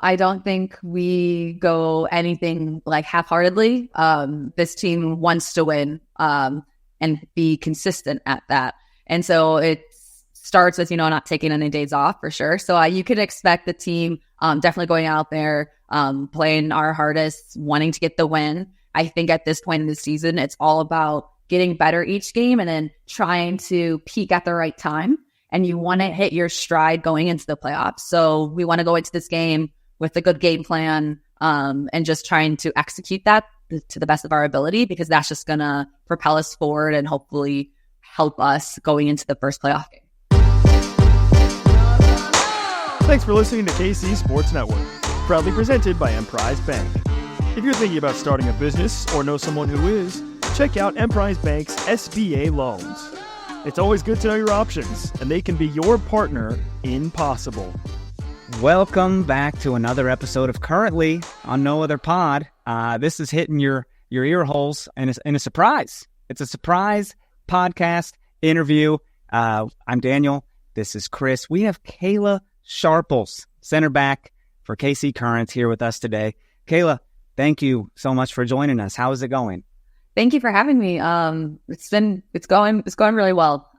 I don't think we go anything like half-heartedly. This team wants to win and be consistent at that. And so it starts with, not taking any days off for sure. So you could expect the team definitely going out there, playing our hardest, wanting to get the win. I think at this point in the season, it's all about getting better each game and then trying to peak at the right time. And you want to hit your stride going into the playoffs. So we want to go into this game with a good game plan and just trying to execute that to the best of our ability, because that's just going to propel us forward and hopefully help us going into the first playoff game. Thanks for listening to KC Sports Network, proudly presented by Emprise Bank. If you're thinking about starting a business or know someone who is, check out Emprise Bank's SBA loans. It's always good to know your options, and they can be your partner in possible. Welcome back to another episode of Currently on No Other Pod. This is hitting your ear holes in a surprise. It's a surprise podcast interview. I'm Daniel. This is Chris. We have Kayla Sharples, center back for KC Currents, here with us today. Kayla, thank you so much for joining us. How is it going? Thank you for having me. It's going really well.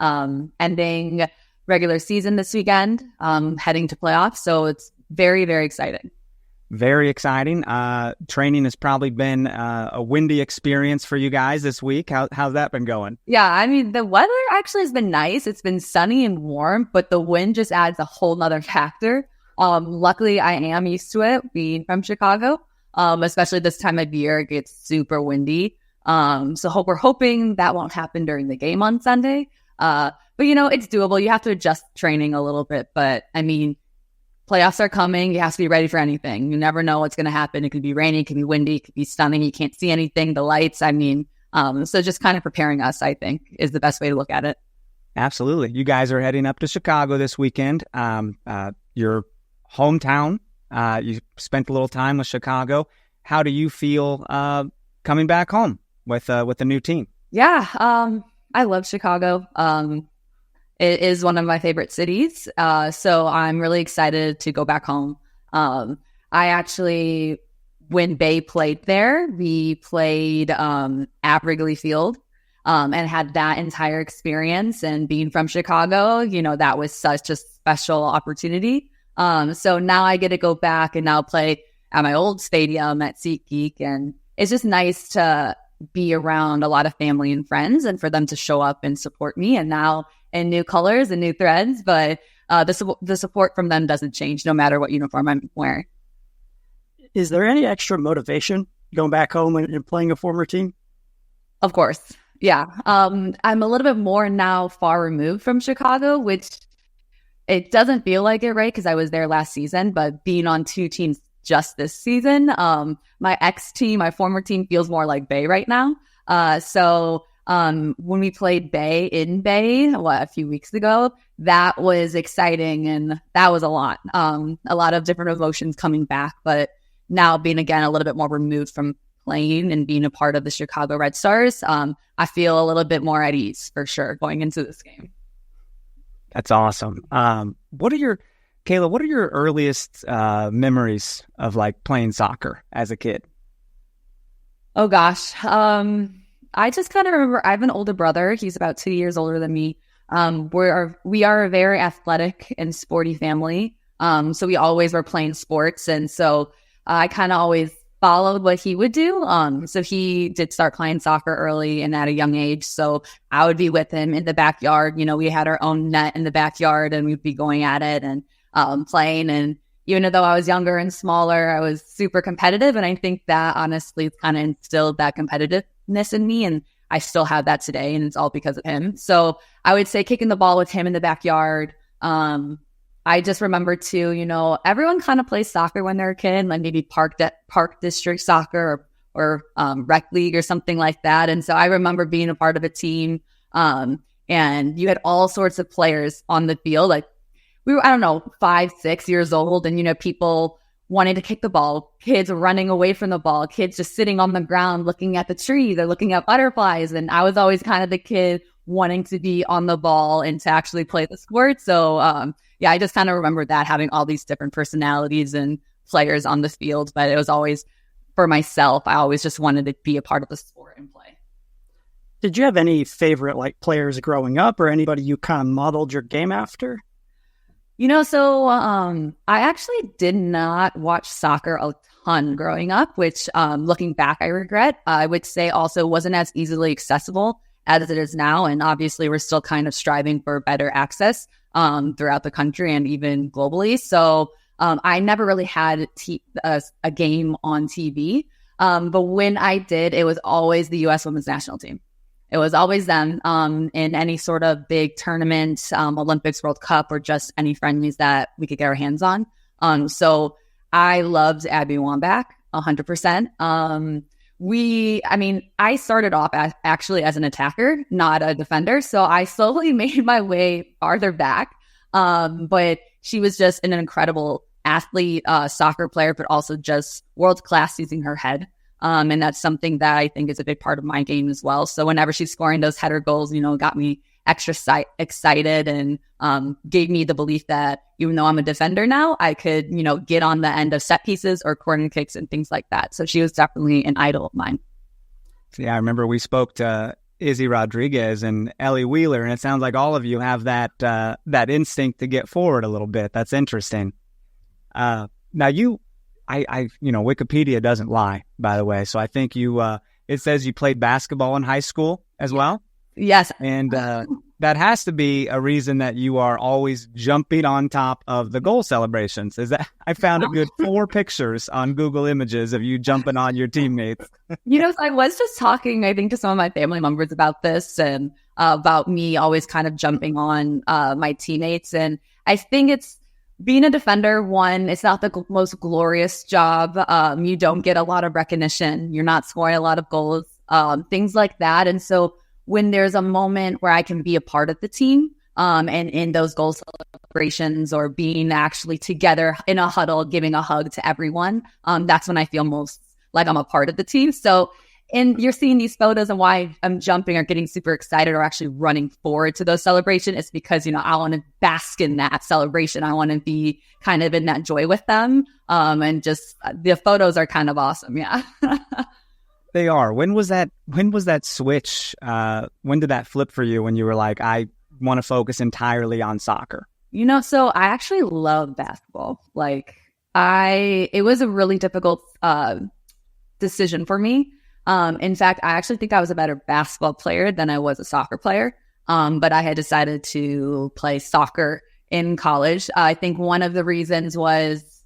Ending regular season this weekend, heading to playoffs. So it's very, very exciting. Very exciting. Training has probably been a windy experience for you guys this week. How's that been going? Yeah, I mean, the weather actually has been nice. It's been sunny and warm, but the wind just adds a whole nother factor. Luckily, I am used to it being from Chicago, especially this time of year. It gets super windy. So we're hoping that won't happen during the game on Sunday. But it's doable. You have to adjust training a little bit, but I mean, playoffs are coming. You have to be ready for anything. You never know what's going to happen. It could be rainy, it could be windy, it could be stunning. You can't see anything, the lights. I mean, so just kind of preparing us, I think, is the best way to look at it. Absolutely. You guys are heading up to Chicago this weekend. Your hometown. You spent a little time with Chicago. How do you feel coming back home with the new team? Yeah, I love Chicago. It is one of my favorite cities. So I'm really excited to go back home. I actually, when Bay played there, we played at Wrigley Field and had that entire experience. And being from Chicago, that was such a special opportunity. So now I get to go back and now play at my old stadium at SeatGeek. And it's just nice to be around a lot of family and friends and for them to show up and support me. And now in new colors and new threads, but the support from them doesn't change no matter what uniform I'm wearing. Is there any extra motivation going back home and playing a former team? Of course. Yeah. I'm a little bit more now far removed from Chicago, which it doesn't feel like it, right? Because I was there last season, but being on two teams just this season, my ex-team, my former team feels more like Bay right now. So when we played Bay in Bay, a few weeks ago, that was exciting and that was a lot of different emotions coming back. But now being again a little bit more removed from playing and being a part of the Chicago Red Stars, I feel a little bit more at ease for sure going into this game. That's awesome. Kayla, what are your earliest memories of like playing soccer as a kid? Oh gosh. I just kind of remember I have an older brother. He's about 2 years older than me. We are a very athletic and sporty family. So we always were playing sports. And so I kind of always followed what he would do. So he did start playing soccer early and at a young age. So I would be with him in the backyard. We had our own net in the backyard and we'd be going at it and playing. And even though I was younger and smaller, I was super competitive. And I think that honestly kind of instilled that competitiveness in me. And I still have that today. And it's all because of him. So I would say kicking the ball with him in the backyard. I just remember too, everyone kind of plays soccer when they're a kid, like maybe park district soccer or rec league or something like that. And so I remember being a part of a team and you had all sorts of players on the field. Like we were, 5, 6 years old and, people wanting to kick the ball, kids running away from the ball, kids just sitting on the ground looking at the tree, they're looking at butterflies. And I was always kind of the kid wanting to be on the ball and to actually play the sport. So, I just kind of remember that having all these different personalities and players on the field, but it was always for myself. I always just wanted to be a part of the sport and play. Did you have any favorite players growing up, or anybody you kind of modeled your game after? I actually did not watch soccer a ton growing up, which looking back, I regret. I would say also wasn't as easily accessible as it is now. And obviously, we're still kind of striving for better access throughout the country and even globally. So I never really had a game on TV. But when I did, it was always the U.S. women's national team. It was always them in any sort of big tournament, Olympics, World Cup, or just any friendlies that we could get our hands on. So I loved Abby Wambach 100%. I started off actually as an attacker, not a defender. So I slowly made my way farther back. But she was just an incredible athlete, soccer player, but also just world class using her head. And that's something that I think is a big part of my game as well. So whenever she's scoring those header goals, got me extra excited and gave me the belief that even though I'm a defender now, I could, get on the end of set pieces or corner kicks and things like that. So she was definitely an idol of mine. Yeah, I remember we spoke to Izzy Rodriguez and Ellie Wheeler, and it sounds like all of you have that instinct to get forward a little bit. That's interesting. Now Wikipedia doesn't lie, by the way. So I think it says you played basketball in high school as well. Yes. And that has to be a reason that you are always jumping on top of the goal celebrations. I found a good 4 pictures on Google Images of you jumping on your teammates. I was just talking, I think, to some of my family members about this and about me always kind of jumping on my teammates. And I think it's being a defender, one, it's not the most glorious job. You don't get a lot of recognition. You're not scoring a lot of goals, things like that. And so when there's a moment where I can be a part of the team and in those goal celebrations or being actually together in a huddle, giving a hug to everyone, that's when I feel most like I'm a part of the team. So and you're seeing these photos and why I'm jumping or getting super excited or actually running forward to those celebrations. It's because, I want to bask in that celebration. I want to be kind of in that joy with them. And just the photos are kind of awesome. Yeah. They are. When was that switch? When did that flip for you when you were like, I want to focus entirely on soccer? So I actually love basketball. It was a really difficult decision for me. In fact, I actually think I was a better basketball player than I was a soccer player. But I had decided to play soccer in college. I think one of the reasons was,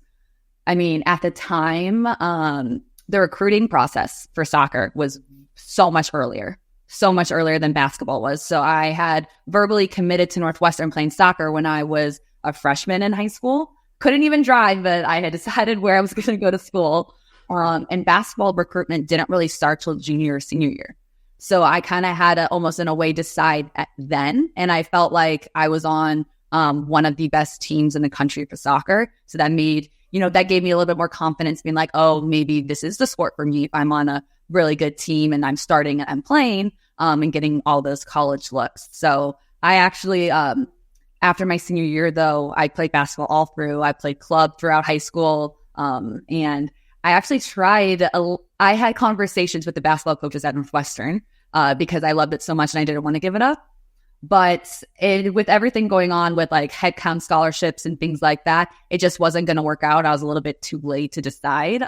at the time, the recruiting process for soccer was so much earlier than basketball was. So I had verbally committed to Northwestern playing soccer when I was a freshman in high school. Couldn't even drive, but I had decided where I was going to go to school. And basketball recruitment didn't really start till junior or senior year. So I kind of had to almost in a way decide then. And I felt like I was on one of the best teams in the country for soccer. So that made, that gave me a little bit more confidence being like, oh, maybe this is the sport for me if I'm on a really good team and I'm starting and I'm playing and getting all those college looks. So I actually, after my senior year, though, I played basketball all through. I played club throughout high school. And I actually I had conversations with the basketball coaches at Northwestern because I loved it so much and I didn't want to give it up. But with everything going on with headcount scholarships and things like that, it just wasn't going to work out. I was a little bit too late to decide.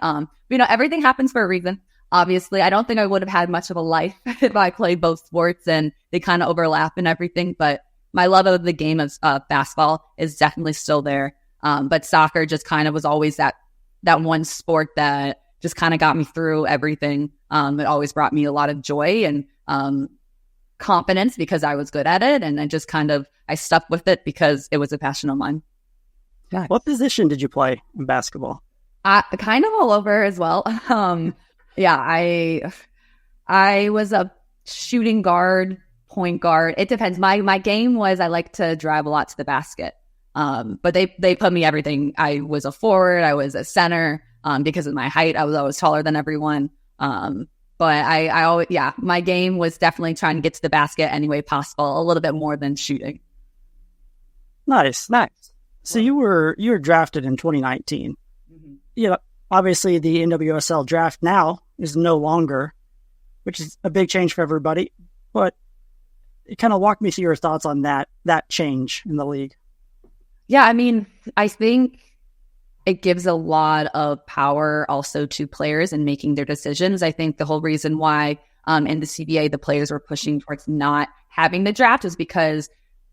Everything happens for a reason. Obviously, I don't think I would have had much of a life if I played both sports and they kind of overlap and everything. But my love of the game of basketball is definitely still there. But soccer just kind of was always that one sport that just kind of got me through everything. It always brought me a lot of joy and confidence because I was good at it. And I stuck with it because it was a passion of mine. Nice. What position did you play in basketball? Kind of all over as well. I was a shooting guard, point guard. It depends. My game was I like to drive a lot to the basket. But they put me everything. I was a forward. I was a center. Because of my height, I was always taller than everyone. But I always, my game was definitely trying to get to the basket any way possible, a little bit more than shooting. Nice. So you were drafted in 2019. Mm-hmm. obviously the NWSL Draft now is no longer, which is a big change for everybody. But it kind of walk me through your thoughts on that change in the league. Yeah, I mean, I think it gives a lot of power also to players in making their decisions. I think the whole reason why in the CBA the players were pushing towards not having the draft is because,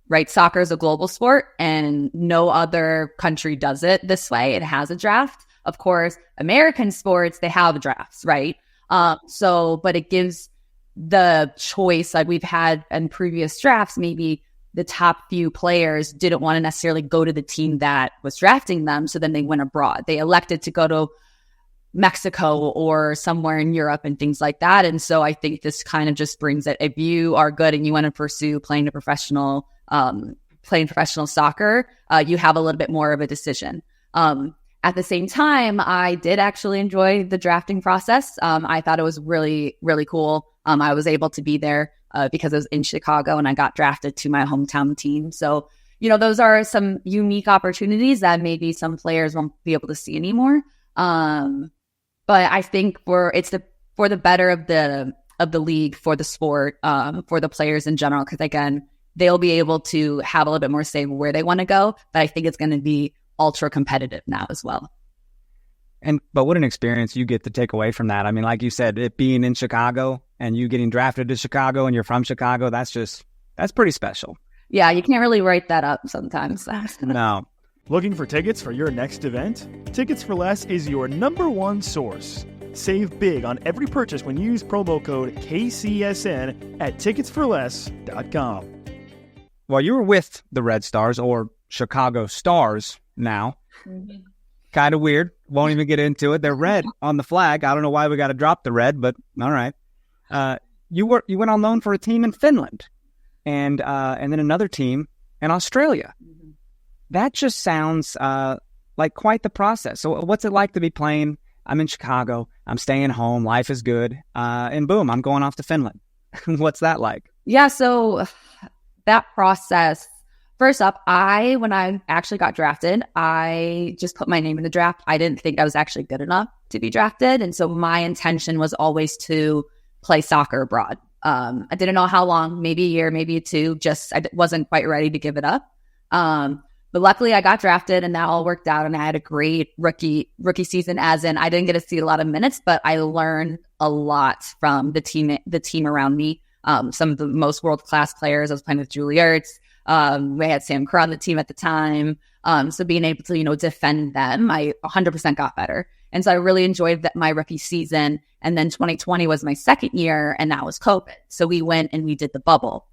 right, soccer is a global sport and no other country does it this way. It has a draft. Of course, American sports, they have drafts, right? But it gives the choice, like we've had in previous drafts, maybe the top few players didn't want to necessarily go to the team that was drafting them. So then they went abroad. They elected to go to Mexico or somewhere in Europe and things like that. And so I think this kind of just brings it. If you are good and you want to pursue playing professional soccer, you have a little bit more of a decision. At the same time, I did actually enjoy the drafting process. I thought it was really, really cool. I was able to be there because I was in Chicago and I got drafted to my hometown team. So, those are some unique opportunities that maybe some players won't be able to see anymore. But I think for the better of the league, for the sport, for the players in general, because again, they'll be able to have a little bit more say where they want to go. But I think it's going to be ultra competitive now as well. But what an experience you get to take away from that. I mean, like you said, it being in Chicago and you getting drafted to Chicago and you're from Chicago, that's pretty special. Yeah, you can't really write that up sometimes. No. Looking for tickets for your next event? Tickets for Less is your #1 source. Save big on every purchase when you use promo code KCSN at ticketsforless.com. Well, you were with the Red Stars, or Chicago Stars now. Mm-hmm. Kind of weird. Won't even get into it. They're red on the flag. I don't know why we got to drop the red, but all right. You went on loan for a team in Finland, and then another team in Australia. Mm-hmm. That just sounds like quite the process. So what's it like to be playing? I'm in Chicago. I'm staying home. Life is good. And boom, I'm going off to Finland. What's that like? Yeah, so that process, first up, when I actually got drafted, I just put my name in the draft. I didn't think I was actually good enough to be drafted. And so my intention was always to play soccer abroad. I didn't know how long, maybe a year, maybe two, I wasn't quite ready to give it up. But luckily I got drafted and that all worked out. And I had a great rookie season, as in I didn't get to see a lot of minutes, but I learned a lot from the team around me. Some of the most world-class players. I was playing with Julie Ertz. We had Sam Kerr on the team at the time. So being able to, defend them, I 100% got better. And so I really enjoyed my rookie season. And then 2020 was my second year, and that was COVID. So we went and we did the bubble.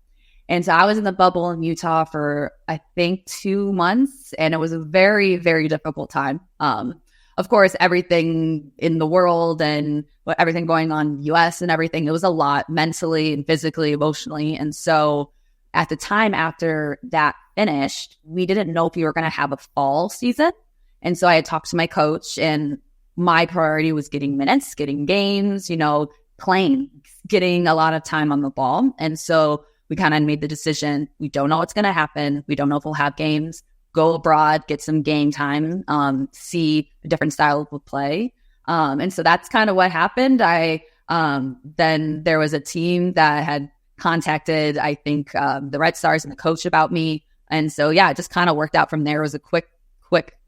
And so I was in the bubble in Utah for, I think, 2 months, and it was a very, very difficult time. Of course, everything in the world and everything going on in the US and everything, it was a lot mentally and physically, emotionally. And so at the time after that finished, we didn't know if we were going to have a fall season. And so I had talked to my coach, and my priority was getting minutes, getting games, playing, getting a lot of time on the ball. And so we kind of made the decision. We don't know what's going to happen. We don't know if we'll have games. Go abroad, get some game time, see a different style of play. And so that's kind of what happened. Then there was a team that had contacted, I think, the Red Stars and the coach about me. And so, yeah, it just kind of worked out from there. It was a quick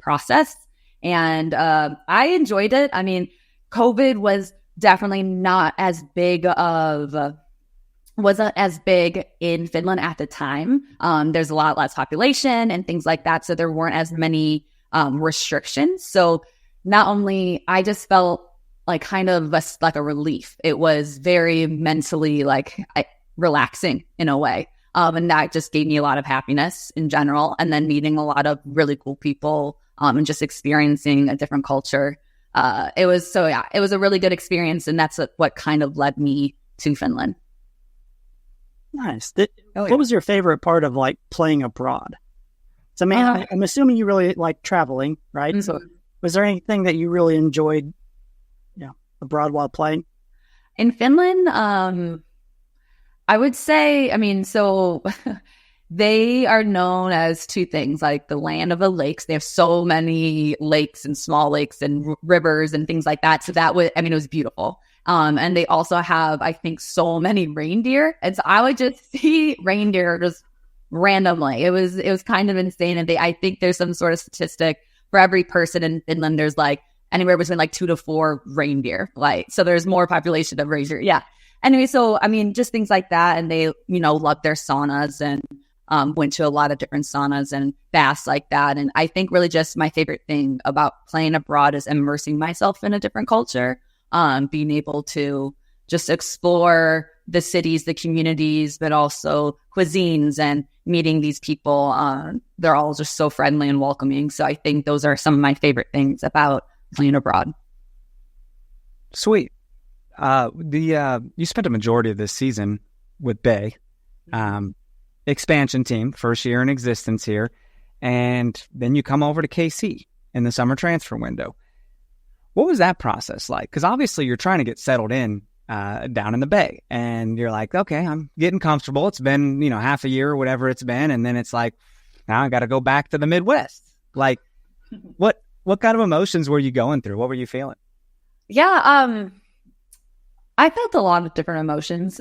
process. And I enjoyed it. I mean, COVID was definitely not as big wasn't as big in Finland at the time. There's a lot less population and things like that. So there weren't as many restrictions. So not only, I just felt like kind of like a relief. It was very mentally relaxing in a way. And that just gave me a lot of happiness in general. And then meeting a lot of really cool people and just experiencing a different culture. It was a really good experience. And that's what kind of led me to Finland. Nice. What was your favorite part of playing abroad? So, I'm assuming you really like traveling, right? Mm-hmm. So was there anything that you really enjoyed, abroad while playing? In Finland, I would say, so they are known as two things, like the land of the lakes. They have so many lakes and small lakes and rivers and things like that. So it was beautiful. And they also have, I think, so many reindeer. And so I would just see reindeer just randomly. It was kind of insane. And I think there's some sort of statistic for every person in Finland. There's like anywhere between like 2 to 4 reindeer. Like, so there's more population of reindeer. Yeah. Anyway, so I mean, just things like that. And they, love their saunas and went to a lot of different saunas and baths like that. And I think really just my favorite thing about playing abroad is immersing myself in a different culture, being able to just explore the cities, the communities, but also cuisines and meeting these people. They're all just so friendly and welcoming. So I think those are some of my favorite things about playing abroad. Sweet. You spent a majority of this season with Bay. Expansion team, first year in existence here, and then you come over to KC in the summer transfer window. What was that process like? Because obviously you're trying to get settled in down in the Bay, and you're like, okay, I'm getting comfortable. It's been half a year or whatever it's been, and then it's like, now I got to go back to the Midwest. Like, what kind of emotions were you going through? What were you feeling? Yeah, I felt a lot of different emotions.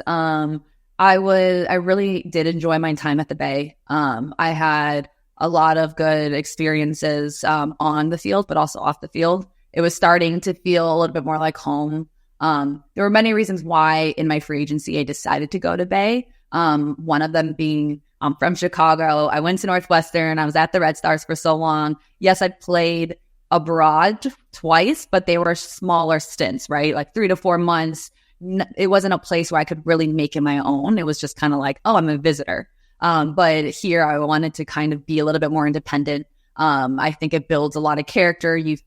I really did enjoy my time at the Bay. I had a lot of good experiences on the field, but also off the field. It was starting to feel a little bit more like home. There were many reasons why in my free agency I decided to go to Bay. One of them being I'm from Chicago. I went to Northwestern. I was at the Red Stars for so long. Yes, I played abroad twice, but they were smaller stints, right? Like 3 to 4 months. It wasn't a place where I could really make it my own. It was just kind of like, oh, I'm a visitor. But here I wanted to kind of be a little bit more independent. I think it builds a lot of character. You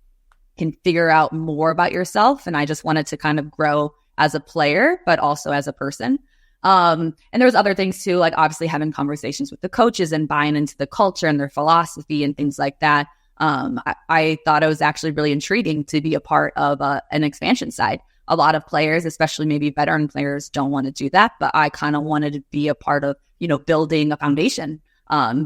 can figure out more about yourself. And I just wanted to kind of grow as a player, but also as a person. And there was other things too, like obviously having conversations with the coaches and buying into the culture and their philosophy and things like that. I thought it was actually really intriguing to be a part of an expansion side. A lot of players, especially maybe veteran players, don't want to do that. But I kind of wanted to be a part of, building a foundation,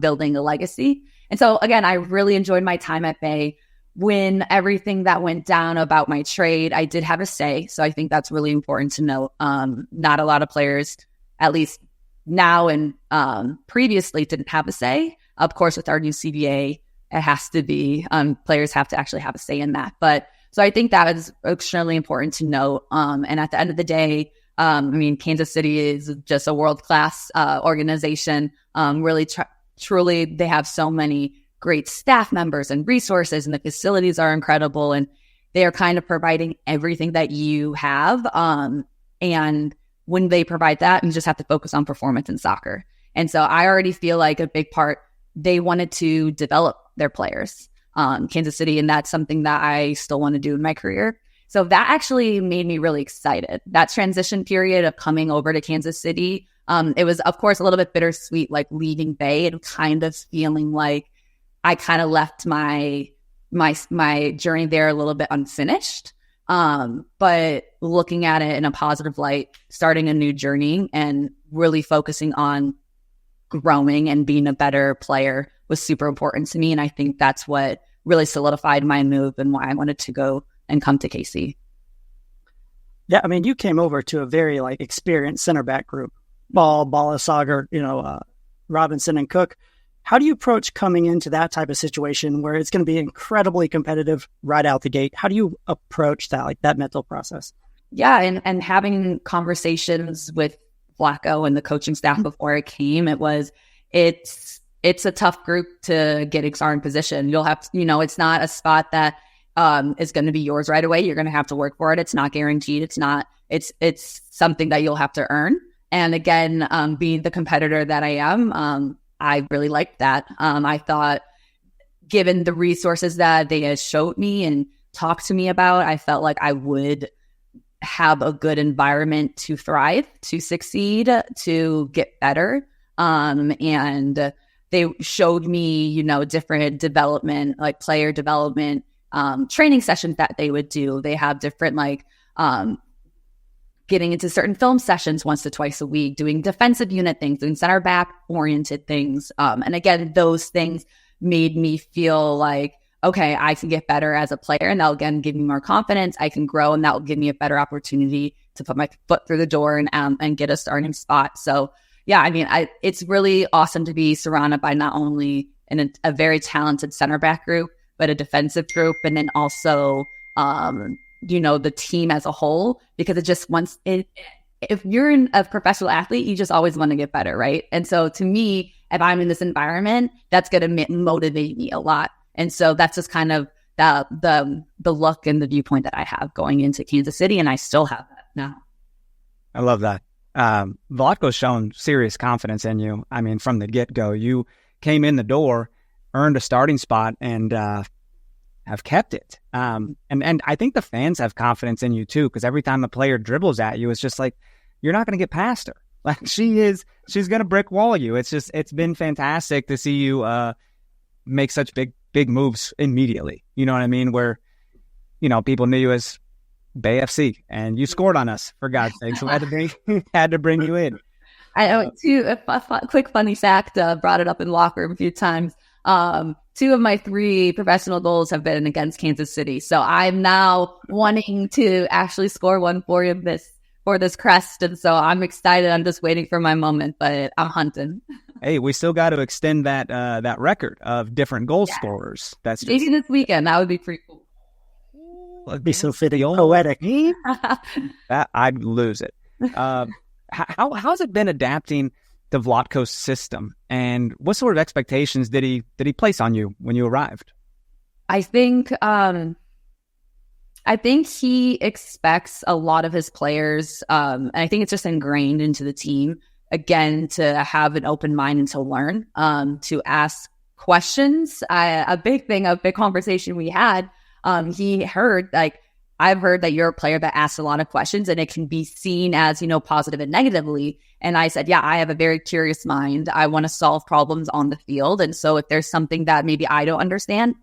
building a legacy. And so, again, I really enjoyed my time at Bay. When everything that went down about my trade, I did have a say. So I think that's really important to note. Not a lot of players, at least now and previously, didn't have a say. Of course, with our new CBA, it has to be, players have to actually have a say in that. But so I think that is extremely important to note. And at the end of the day, Kansas City is just a world-class organization. Truly, they have so many great staff members and resources, and the facilities are incredible. And they are kind of providing everything that you have. And when they provide that, you just have to focus on performance in soccer. And so I already feel like a big part, they wanted to develop their players. Kansas City, and that's something that I still want to do in my career. So that actually made me really excited. That transition period of coming over to Kansas City, it was, of course, a little bit bittersweet, like leaving Bay and kind of feeling like I kind of left my journey there a little bit unfinished. But looking at it in a positive light, starting a new journey and really focusing on growing and being a better player was super important to me. And I think that's what really solidified my move and why I wanted to go and come to KC. Yeah, you came over to a very experienced center back group, Balasagar, Robinson and Cook. How do you approach coming into that type of situation where it's going to be incredibly competitive right out the gate? How do you approach that, that mental process? Yeah, and having conversations with Flacco and the coaching staff before I came, it's a tough group to get a starting position. You'll have to, it's not a spot that is going to be yours right away. You're going to have to work for it. It's not guaranteed. It's something that you'll have to earn. And again, being the competitor that I am, I really liked that. I thought given the resources that they had showed me and talked to me about, I felt like I would have a good environment to thrive, to succeed, to get better. And they showed me, different development, like player development, training sessions that they would do. They have different getting into certain film sessions once to twice a week, doing defensive unit things, doing center back oriented things. And again, those things made me feel like, okay, I can get better as a player, and that'll again give me more confidence. I can grow, and that will give me a better opportunity to put my foot through the door and get a starting spot. So yeah, I mean, it's really awesome to be surrounded by not only a very talented center back group, but a defensive group, and then also, the team as a whole, because it just if you're a professional athlete, you just always want to get better, right? And so to me, if I'm in this environment, that's going to motivate me a lot. And so that's just kind of the look and the viewpoint that I have going into Kansas City, and I still have that now. I love that. Vlatko's shown serious confidence in you. I mean, from the get-go, you came in the door, earned a starting spot, and have kept it. And I think the fans have confidence in you too, because every time a player dribbles at you, it's just like, you're not going to get past her. Like she's going to brick wall you. It's been fantastic to see you make such big moves immediately. You know what I mean? Where, people knew you as Bay FC, and you scored on us, for God's sake. So I had to bring you in. I know, too, a quick funny fact, brought it up in the locker room a few times. 2 of my 3 professional goals have been against Kansas City. So I'm now wanting to actually score one for this crest. And so I'm excited. I'm just waiting for my moment, but I'm hunting. Hey, we still got to extend that record of different goal scorers. That's just... Maybe this weekend. That would be pretty cool. It'd be so fitting, poetic. That I'd lose it. How's it been adapting to Vlatko's system, and what sort of expectations did he place on you when you arrived? I think he expects a lot of his players, and I think it's just ingrained into the team, again, to have an open mind and to learn, to ask questions. A big conversation we had, I've heard that you're a player that asks a lot of questions, and it can be seen as, positive and negatively. And I said, yeah, I have a very curious mind. I want to solve problems on the field. And so if there's something that maybe I don't understand,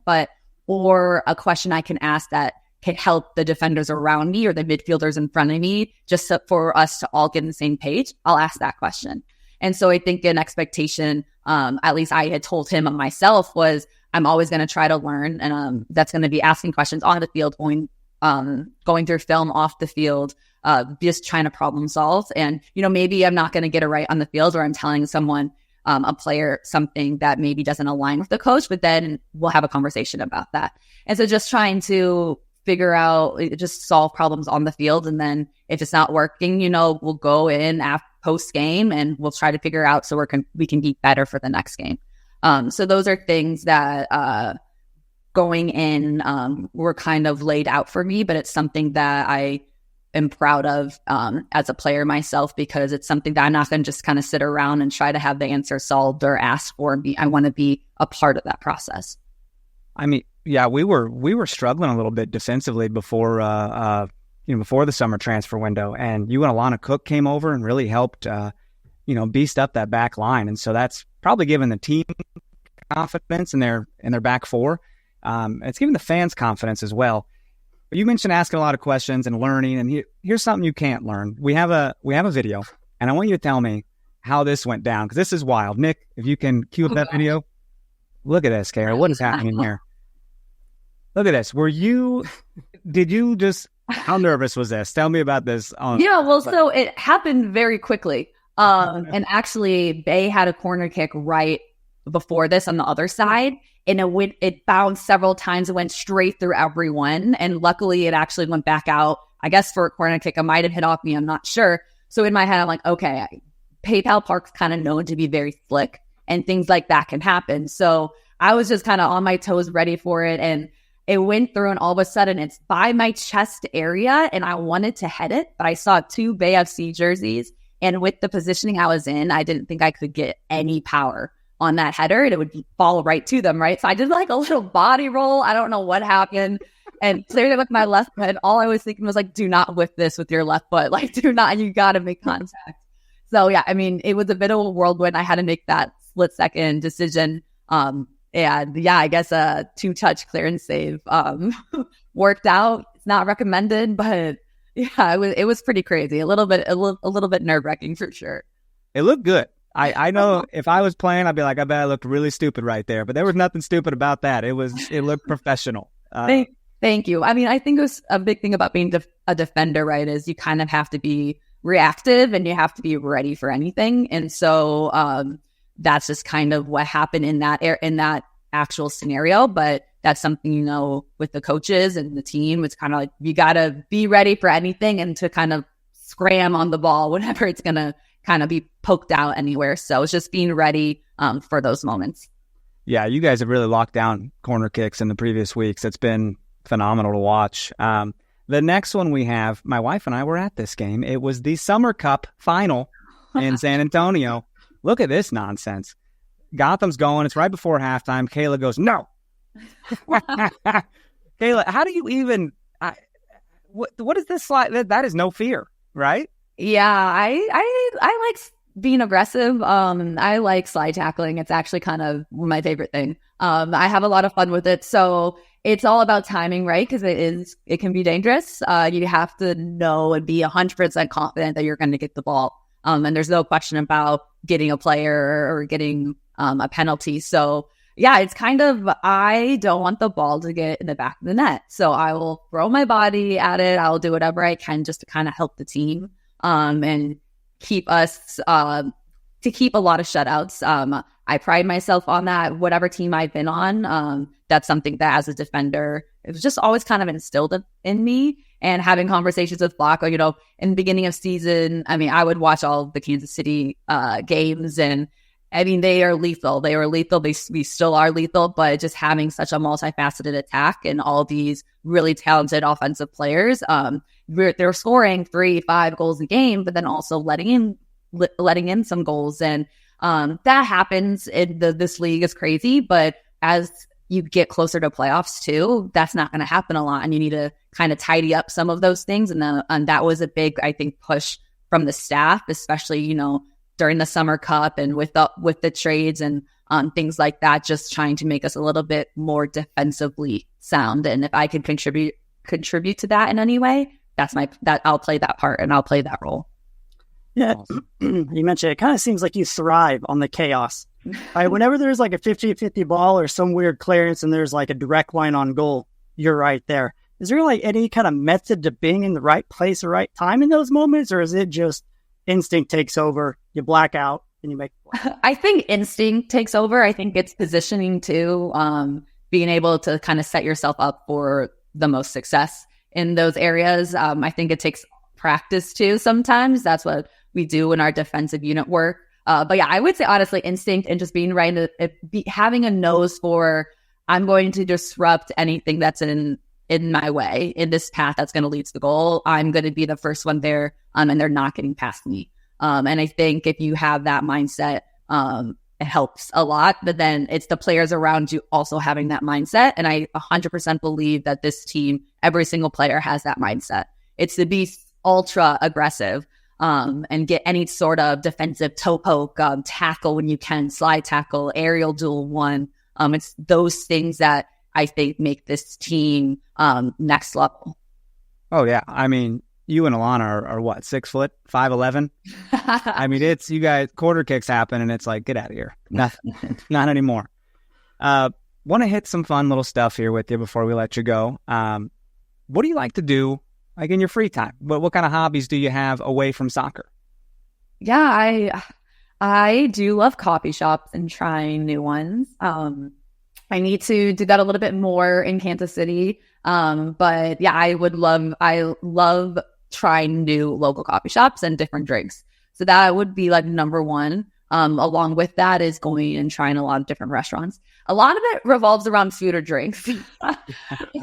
or a question I can ask that can help the defenders around me or the midfielders in front of me, just for us to all get on the same page, I'll ask that question. And so I think an expectation, at least I had told him and myself, was I'm always going to try to learn. And that's going to be asking questions on the field, going through film off the field, just trying to problem solve. And, maybe I'm not going to get it right on the field, or I'm telling someone, a player, something that maybe doesn't align with the coach, but then we'll have a conversation about that. And so just trying to figure out, just solve problems on the field. And then if it's not working, we'll go in post game and we'll try to figure out so we can be better for the next game. So those are things that, going in, were kind of laid out for me, but it's something that I am proud of as a player myself, because it's something that I'm not going to just kind of sit around and try to have the answer solved or asked for. I want to be a part of that process. I mean, yeah, we were struggling a little bit defensively before the summer transfer window, and you and Alana Cook came over and really helped beast up that back line, and so that's probably given the team confidence in their back four. It's giving the fans confidence as well. But you mentioned asking a lot of questions and learning, and here's something you can't learn. We have a video, and I want you to tell me how this went down, because this is wild. Nick, if you can cue up that video. Look at this, Kara. What is happening here? Look at this. How nervous was this? Tell me about this. So it happened very quickly. And actually, Bay had a corner kick right before this on the other side, and it bounced several times. It went straight through everyone, and luckily it actually went back out. I guess for a corner kick, it might have hit off me. I'm not sure. So in my head, I'm like, okay, PayPal Park's kind of known to be very slick, and things like that can happen. So I was just kind of on my toes, ready for it, and it went through, and all of a sudden it's by my chest area, and I wanted to head it, but I saw 2 Bay FC jerseys, and with the positioning I was in, I didn't think I could get any power on that header, and it would fall right to them, right? So I did like a little body roll. I don't know what happened. And clearly with my left foot, all I was thinking was like, do not whip this with your left foot. Like, do not, you got to make contact. So yeah, I mean, it was a bit of a whirlwind. I had to make that split second decision. And yeah, I guess a 2-touch clearance save worked out. It's not recommended, but Yeah, it was pretty crazy. A little bit nerve-wracking for sure. It looked good. I know if I was playing, I'd be like, I bet I looked really stupid right there. But there was nothing stupid about that. It looked professional. Thank you. I mean, I think it was a big thing about being a defender, right, is you kind of have to be reactive and you have to be ready for anything. And so that's just kind of what happened in that actual scenario. But that's something, you know, with the coaches and the team, it's kind of like you got to be ready for anything and to kind of scram on the ball whenever it's going to kind of be poked out anywhere. So it's just being ready for those moments. Yeah, you guys have really locked down corner kicks in the previous weeks. It's been phenomenal to watch. The next one we have, my wife and I were at this game. It was the Summer Cup final in San Antonio. Look at this nonsense. Gotham's going. It's right before halftime. Kayla goes, no. Kayla, how do you even what is this slide? That is no fear, right? Yeah, I like being aggressive. I like slide tackling. It's actually kind of my favorite thing. I have a lot of fun with it. So it's all about timing, right? Because it can be dangerous. You have to know and be 100% confident that you're going to get the ball. And there's no question about getting a player or getting a penalty. So yeah, it's kind of, I don't want the ball to get in the back of the net. So I will throw my body at it. I'll do whatever I can just to kind of help the team and keep us, to keep a lot of shutouts. I pride myself on that. Whatever team I've been on, that's something that as a defender, it was just always kind of instilled in me. And having conversations with Flacco, you know, in the beginning of season, I mean, I would watch all the Kansas City games, and I mean, they are lethal. They were lethal. We still are lethal, but just having such a multifaceted attack and all these really talented offensive players, they're scoring 3-5 goals a game, but then also letting in some goals. And that happens in this league is crazy, but as you get closer to playoffs too, that's not going to happen a lot. And you need to kind of tidy up some of those things. And that was a big, I think, push from the staff, especially, you know, during the Summer Cup and with the trades and things like that, just trying to make us a little bit more defensively sound. And if I could contribute to that in any way, that I'll play that part and I'll play that role. Yeah, you mentioned it kind of seems like you thrive on the chaos. Right? Whenever there's like a 50-50 ball or some weird clearance and there's like a direct line on goal, you're right there. Is there like any kind of method to being in the right place or right time in those moments, or is it just instinct takes over, you black out, and you make the play? I think instinct takes over. I think it's positioning too, being able to kind of set yourself up for the most success in those areas. I think it takes practice too sometimes. That's what we do in our defensive unit work. But yeah, I would say honestly instinct and just being right, having a nose for, I'm going to disrupt anything that's in my way, in this path that's going to lead to the goal. I'm going to be the first one there, and they're not getting past me. And I think if you have that mindset, it helps a lot. But then it's the players around you also having that mindset. And I 100% believe that this team, every single player has that mindset. It's to be ultra aggressive. And get any sort of defensive toe poke, tackle when you can, slide tackle, aerial duel one. It's those things that I think make this team next level. Oh, yeah. I mean, you and Alana are what, 6 foot, 5'11"? I mean, it's you guys, quarter kicks happen, and it's like, get out of here. Nothing. Not anymore. Want to hit some fun little stuff here with you before we let you go. What do you like to do, like in your free time? What kind of hobbies do you have away from soccer? Yeah, I do love coffee shops and trying new ones. I need to do that a little bit more in Kansas City. But yeah, I love trying new local coffee shops and different drinks. So that would be like number one. Along with that is going and trying a lot of different restaurants. A lot of it revolves around food or drinks,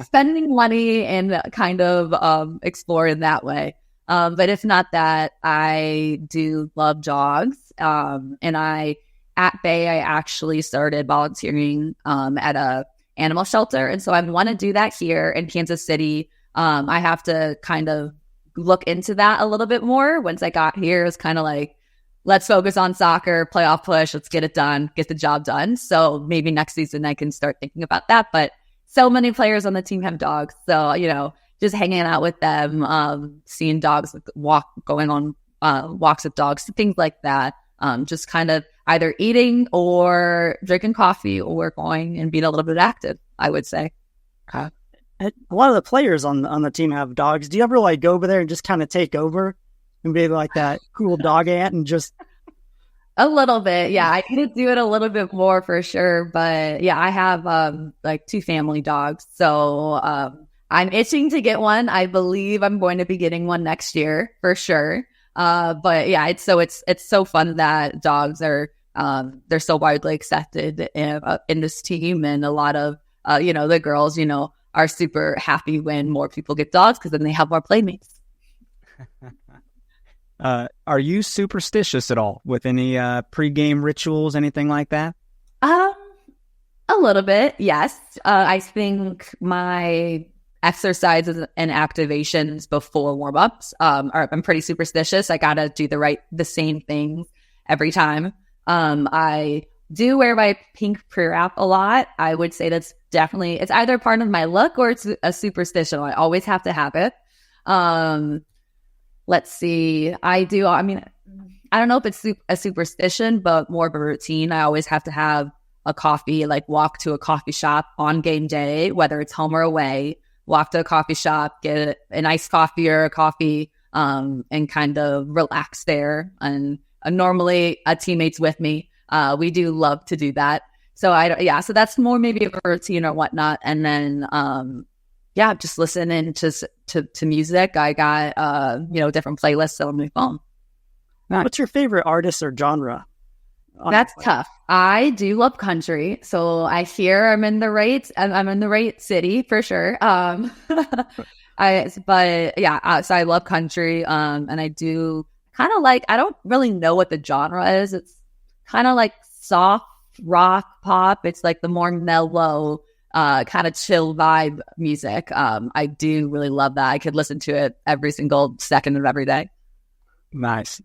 spending money and kind of exploring that way. But if not that, I do love dogs. And at Bay, I actually started volunteering at a animal shelter. And so I want to do that here in Kansas City. I have to kind of look into that a little bit more. Once I got here, it was kind of like, let's focus on soccer, playoff push, let's get it done, get the job done. So maybe next season I can start thinking about that. But so many players on the team have dogs. So, you know, just hanging out with them, seeing dogs going on walks with dogs, things like that. Just kind of either eating or drinking coffee or going and being a little bit active, I would say. A lot of the players on the team have dogs. Do you ever like go over there and just kind of take over and be like that cool dog aunt and just... A little bit, yeah. I need to do it a little bit more for sure. But yeah, I have like 2 family dogs. So I'm itching to get one. I believe I'm going to be getting one next year for sure. But yeah, it's so fun that dogs are they're so widely accepted in this team, and a lot of the girls are super happy when more people get dogs because then they have more playmates. Are you superstitious at all with any pregame rituals, anything like that? A little bit, yes. I think my exercises and activations before warm-ups I'm pretty superstitious. I gotta do the same things every time. I do wear my pink pre-wrap a lot. I would say that's definitely, it's either part of my look or it's a superstition. I always have to have it. Let's see. I don't know if it's a superstition, but more of a routine. I always have to have a coffee, like walk to a coffee shop on game day, whether it's home or away, walk to a coffee shop, get a nice coffee or a coffee, and kind of relax there. And normally a teammate's with me. We do love to do that. So so that's more maybe a routine or whatnot. And then, just listening to music. I got, different playlists on my phone. What's your favorite artist or genre? That's tough. I do love country. So I hear I'm in the right city for sure. So I love country. And I do kind of like, I don't really know what the genre is. It's kind of like soft rock pop. It's like the more mellow, kind of chill vibe music. I do really love that. I could listen to it every single second of every day. Nice.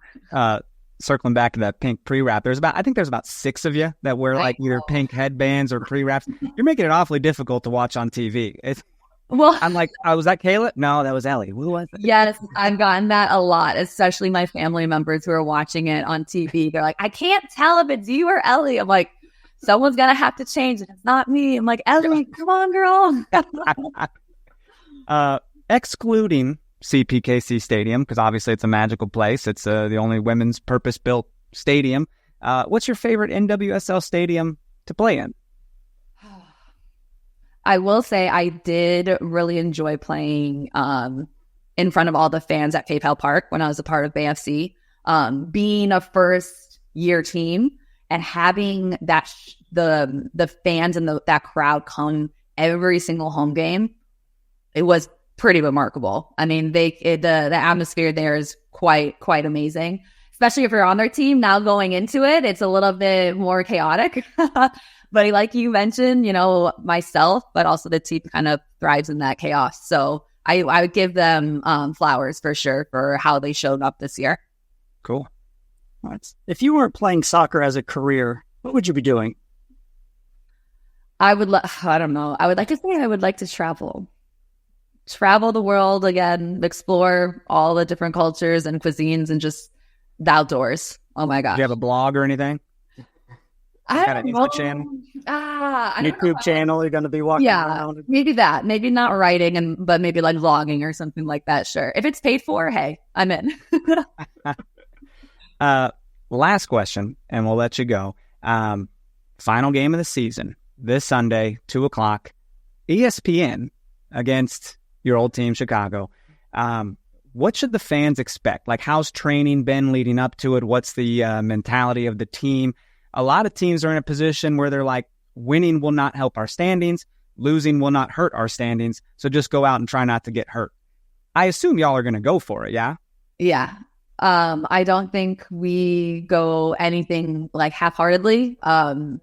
Circling back to that pink pre-wrap, I think there's about 6 of you that wear like either pink headbands or pre-wraps. You're making it awfully difficult to watch on TV. I'm like, was that Kayla? No, that was Ellie. Who was it? Yes, I've gotten that a lot, especially my family members who are watching it on TV. They're like, I can't tell if it's you or Ellie. I'm like, someone's going to have to change it. It's not me. I'm like, Ellie, come on, girl. Excluding CPKC Stadium, because obviously it's a magical place. It's the only women's purpose-built stadium. What's your favorite NWSL stadium to play in? I will say I did really enjoy playing in front of all the fans at PayPal Park when I was a part of BFC. Being a first-year team and having that the fans and that crowd come every single home game, it was pretty remarkable. I mean, the atmosphere there is quite amazing, especially if you're on their team. Now going into it, it's a little bit more chaotic. But like you mentioned, myself, but also the team kind of thrives in that chaos. So I would give them flowers for sure for how they showed up this year. Cool. Right. If you weren't playing soccer as a career, what would you be doing? I don't know. I would like to say I would like to travel the world again, explore all the different cultures and cuisines and just the outdoors. Oh my gosh. Do you have a blog or anything? I don't know. Channel? YouTube channel you're going to be walking around? Maybe that. Maybe not writing, but maybe like vlogging or something like that. Sure. If it's paid for, hey, I'm in. Last question, and we'll let you go. Final game of the season, this Sunday, 2:00, ESPN against your old team, Chicago. What should the fans expect? Like, how's training been leading up to it? What's the mentality of the team? A lot of teams are in a position where they're like, winning will not help our standings, losing will not hurt our standings, so just go out and try not to get hurt. I assume y'all are going to go for it, yeah? Yeah. I don't think we go anything like half-heartedly.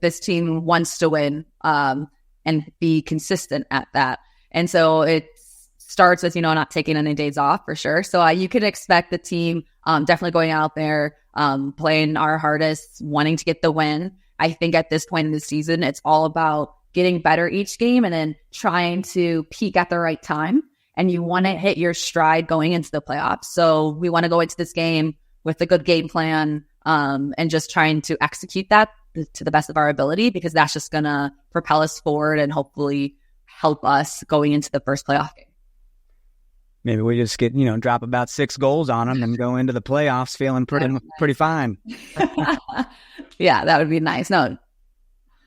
This team wants to win and be consistent at that. And so it starts with, not taking any days off for sure. So you could expect the team definitely going out there, playing our hardest, wanting to get the win. I think at this point in the season, it's all about getting better each game and then trying to peak at the right time. and you want to hit your stride going into the playoffs. So we want to go into this game with a good game plan, and just trying to execute that to the best of our ability, because that's just going to propel us forward and hopefully help us going into the first playoff game. Maybe we just get, drop about 6 goals on them and go into the playoffs feeling pretty fine. Yeah, that would be nice. No.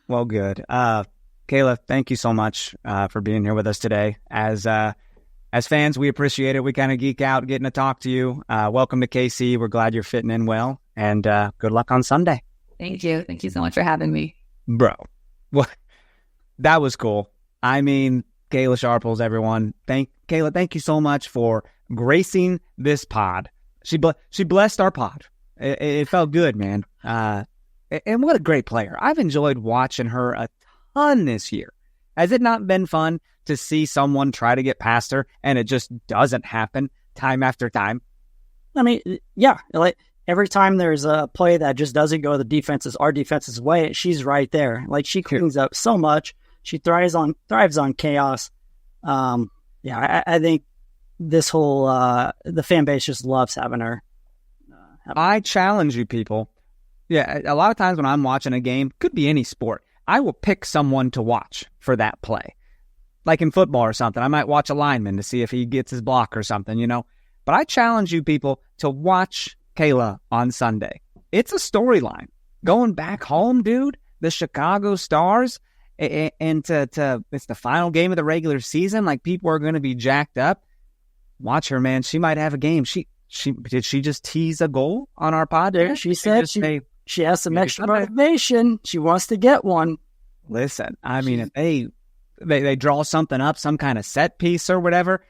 Well, good. Kayla, thank you so much for being here with us today. As fans, we appreciate it. We kind of geek out getting to talk to you. Welcome to KC. We're glad you're fitting in well, and good luck on Sunday. Thank you. Thank you so much for having me. Bro, well, that was cool. I mean, Kayla Sharples, everyone. Kayla, thank you so much for gracing this pod. She blessed our pod. It felt good, man. And what a great player. I've enjoyed watching her a ton this year. Has it not been fun to see someone try to get past her and it just doesn't happen time after time? I mean, yeah. Like every time there's a play that just doesn't go our defense's way, she's right there. Like she cleans up so much. She thrives on chaos. I think this whole the fan base just loves having her. I challenge you people. Yeah, a lot of times when I'm watching a game, could be any sport, I will pick someone to watch for that play. Like in football or something, I might watch a lineman to see if he gets his block or something, But I challenge you people to watch Kayla on Sunday. It's a storyline. Going back home, dude, the Chicago Stars, and to it's the final game of the regular season. Like, people are going to be jacked up. Watch her, man. She might have a game. Did she just tease a goal on our pod? Yeah, she said she has some extra motivation. She wants to get one. Listen, I mean, if they draw something up, some kind of set piece or whatever,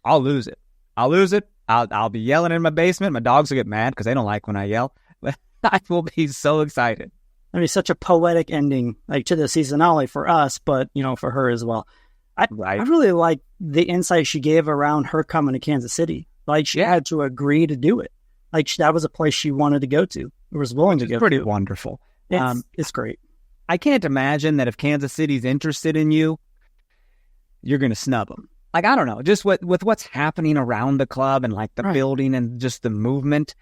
I'll lose it. I'll be yelling in my basement. My dogs will get mad because they don't like when I yell. But I will be so excited. I mean, such a poetic ending, like, to the season, not only for us, but, for her as well. I really like the insight she gave around her coming to Kansas City. Like, she had to agree to do it. Like, that was a place she wanted to go to, or was willing to go to. Pretty wonderful. It's great. I can't imagine that if Kansas City's interested in you, you're going to snub them. Like, I don't know, just with what's happening around the club and, like, the building and just the movement,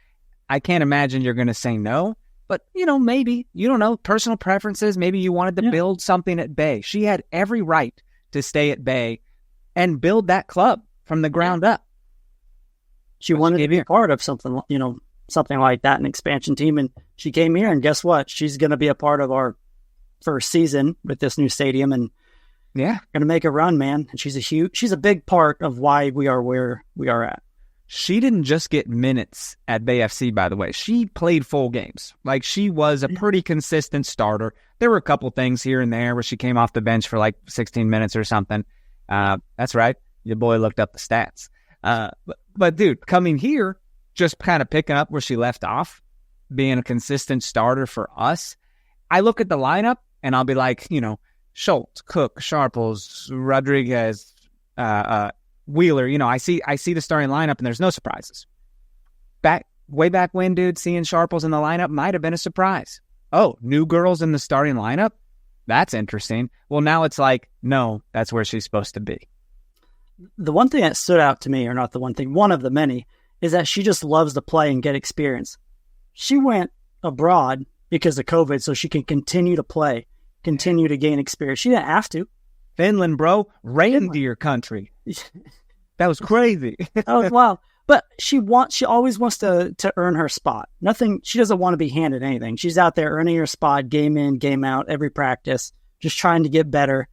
I can't imagine you're going to say no. But, maybe, you don't know, personal preferences. Maybe you wanted to build something at Bay. She had every right to stay at Bay and build that club from the ground up. She wanted to be a part of something, something like that, an expansion team. And she came here, and guess what? She's going to be a part of our first season with this new stadium, and going to make a run, man. And she's a big part of why we are where we are at. She didn't just get minutes at Bay FC, by the way. She played full games. Like, she was a pretty consistent starter. There were a couple things here and there where she came off the bench for like 16 minutes or something. That's right. Your boy looked up the stats. But dude, coming here, just kind of picking up where she left off, being a consistent starter for us. I look at the lineup and I'll be like, Schultz, Cook, Sharples, Rodriguez, Wheeler. I see the starting lineup and there's no surprises. Way back when, dude, seeing Sharples in the lineup might have been a surprise. Oh, new girls in the starting lineup? That's interesting. Well, now it's like, no, that's where she's supposed to be. The one thing that stood out to me, or not the one thing, one of the many, is that she just loves to play and get experience. She went abroad because of COVID so she can continue to play, continue to gain experience. She didn't have to. Finland, bro, reindeer country. That was crazy. Oh, wow. But she always wants to earn her spot. She doesn't want to be handed anything. She's out there earning her spot, game in, game out, every practice, just trying to get better.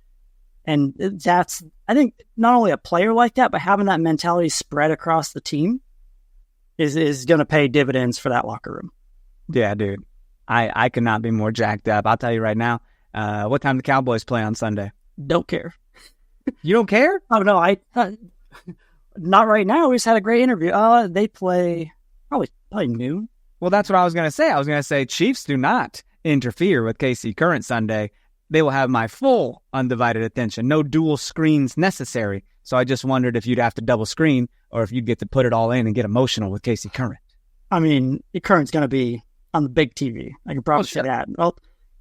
And that's, I think, not only a player like that, but having that mentality spread across the team is going to pay dividends for that locker room. Yeah, dude. I could not be more jacked up. I'll tell you right now. What time the Cowboys play on Sunday? Don't care. You don't care? Oh, no, not right now. We just had a great interview. They play probably noon. Well, that's what I was going to say. I was going to say Chiefs do not interfere with KC Current Sunday. They will have my full undivided attention. No dual screens necessary. So I just wondered if you'd have to double screen or if you'd get to put it all in and get emotional with KC Current. I mean, the Current's going to be on the big TV. I can probably say that. Well,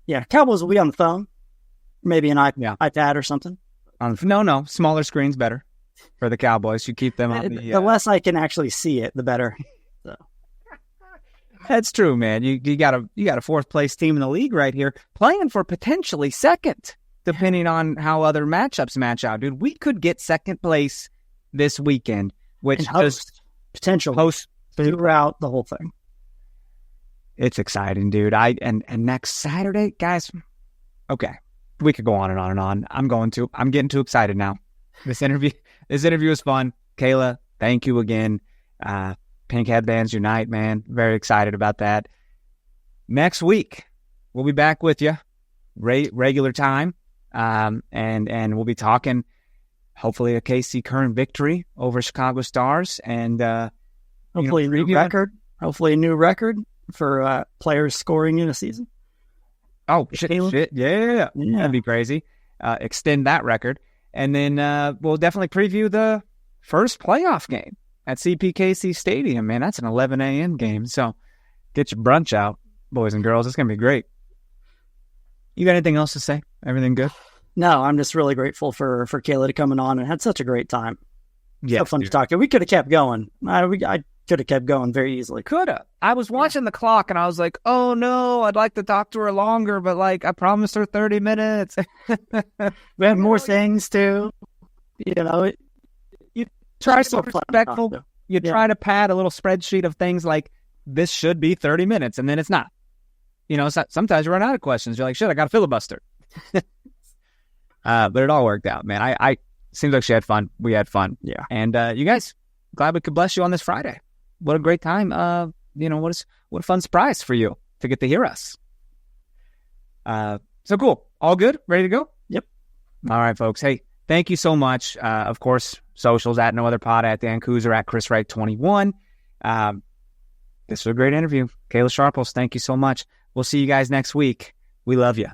yeah, Cowboys will be on the phone. Maybe an iPad or something. No, smaller screen's better. for the Cowboys. You keep them on the less I can actually see it, the better. So. That's true, man. You got a fourth place team in the league right here, playing for potentially second, depending on how other matchups match out, dude. We could get second place this weekend, which host potential host throughout the whole thing. It's exciting, dude. And next Saturday, guys. Okay, we could go on and on and on. I'm getting too excited now. This interview is fun. Kayla, thank you again. Pink Headbands Unite, man. Very excited about that. Next week, we'll be back with you, regular time, and we'll be talking hopefully a KC current victory over Chicago Stars, and hopefully a new record. Hopefully a new record for players scoring in a season. Oh, shit. Yeah. That'd be crazy. Extend that record. And then we'll definitely preview the first playoff game at CPKC Stadium, man. That's an 11 a.m. game. So get your brunch out, boys and girls. It's going to be great. You got anything else to say? Everything good? No, I'm just really grateful for Kayla to coming on and had such a great time. Yeah, so fun to talk to. We could have kept going. I could have kept going very easily. Could have. I was watching the clock and I was like, oh no, I'd like to talk to her longer, but like I promised her 30 minutes. We have more things too. You try to be respectful. You try to pad a little spreadsheet of things like this should be 30 minutes and then it's not. Sometimes you run out of questions. You're like, shit, I got a filibuster. But it all worked out, man. I seems like she had fun. We had fun. Yeah. And you guys, glad we could bless you on this Friday. What a great time. What a fun surprise for you to get to hear us. So cool. All good? Ready to go? Yep. All right, folks. Hey, thank you so much. Of course, socials at No Other Pod, at Dan Kooser, at Chris Wright 21. This was a great interview. Kayla Sharples, thank you so much. We'll see you guys next week. We love you.